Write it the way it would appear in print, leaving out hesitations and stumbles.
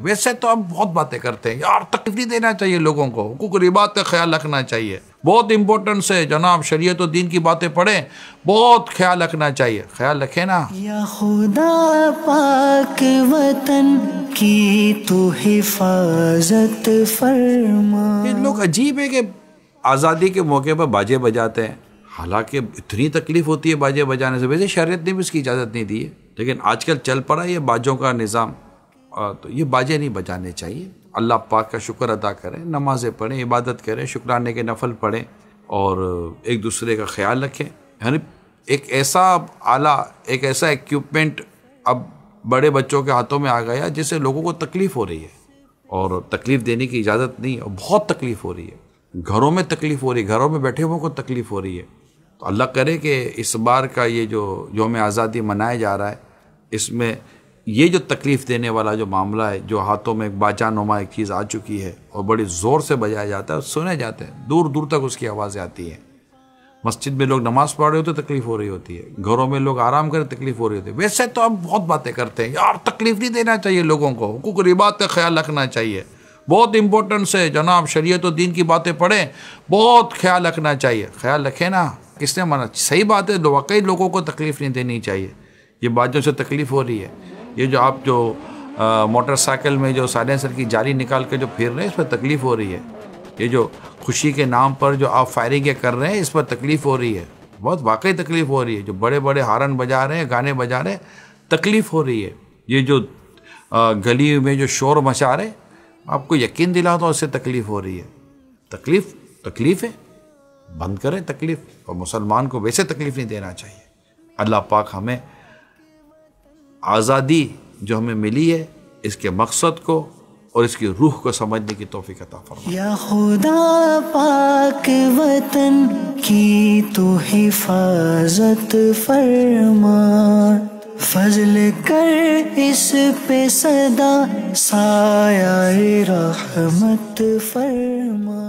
ویسے تو ہم بہت باتیں کرتے ہیں یار، تکلیف نہیں دینا چاہیے لوگوں کو، حقوق ربات کا خیال رکھنا چاہیے، بہت امپورٹنٹ ہے جناب، شریعت و دین کی باتیں پڑھیں، بہت خیال رکھنا چاہیے، خیال رکھیں نا۔ یا خدا پاک وطن کی تو حفاظت فرما۔ یہ لوگ عجیب ہے کہ آزادی کے موقع پر باجے بجاتے ہیں، حالانکہ اتنی تکلیف ہوتی ہے باجے بجانے سے، ویسے شریعت نے بھی اس کی اجازت نہیں دی ہے، لیکن آج کل چل پڑا یہ باجوں کا نظام، تو یہ باجے نہیں بجانے چاہیے۔ اللہ پاک کا شکر ادا کریں، نمازیں پڑھیں، عبادت کریں، شکرانے کے نفل پڑھیں، اور ایک دوسرے کا خیال رکھیں۔ یعنی ایک ایسا آلہ، ایک ایسا ایکوپمنٹ اب بڑے بچوں کے ہاتھوں میں آ گیا جس سے لوگوں کو تکلیف ہو رہی ہے، اور تکلیف دینے کی اجازت نہیں، اور بہت تکلیف ہو رہی ہے، گھروں میں تکلیف ہو رہی ہے، گھروں میں بیٹھے ہوئے کو تکلیف ہو رہی ہے۔ تو اللہ کرے کہ اس بار کا یہ جو یوم آزادی منایا جا رہا ہے، اس میں یہ جو تکلیف دینے والا جو معاملہ ہے، جو ہاتھوں میں ایک باجا نما ایک چیز آ چکی ہے اور بڑی زور سے بجایا جاتا ہے، سنے جاتے ہیں، دور دور تک اس کی آوازیں آتی ہیں، مسجد میں لوگ نماز پڑھ رہے ہوتے تکلیف ہو رہی ہوتی ہے، گھروں میں لوگ آرام کریں تکلیف ہو رہی ہوتی ہے۔ ویسے تو ہم بہت باتیں کرتے ہیں یار، تکلیف نہیں دینا چاہیے لوگوں کو، حقوق ربات کا خیال رکھنا چاہیے، بہت امپورٹنٹ ہے جناب، شریعت و دین کی باتیں پڑھیں، بہت خیال رکھنا چاہیے، خیال رکھیں نا۔ کس نے منع؟ صحیح بات ہے، واقعی لوگوں کو تکلیف نہیں دینی چاہیے، یہ باجوں سے تکلیف ہو رہی ہے، یہ جو آپ جو موٹر سائیکل میں جو سائلنسر کی جالی نکال کے جو پھیر رہے ہیں اس پر تکلیف ہو رہی ہے، یہ جو خوشی کے نام پر جو آپ فائرنگیں کر رہے ہیں اس پر تکلیف ہو رہی ہے، بہت واقعی تکلیف ہو رہی ہے، جو بڑے بڑے ہارن بجا رہے ہیں، گانے بجا رہے ہیں، تکلیف ہو رہی ہے، یہ جو گلی میں جو شور مچا رہے ہیں، آپ کو یقین دلا دو اس سے تکلیف ہو رہی ہے، تکلیف ہے، بند کریں تکلیف، اور مسلمان کو ویسے تکلیف نہیں دینا چاہیے۔ اللہ پاک ہمیں آزادی جو ہمیں ملی ہے اس کے مقصد کو اور اس کی روح کو سمجھنے کی توفیق عطا فرمائے۔ یا خدا پاک وطن کی تو حفاظت فرما، فضل کر اس پہ صدا سایہ رحمت فرما۔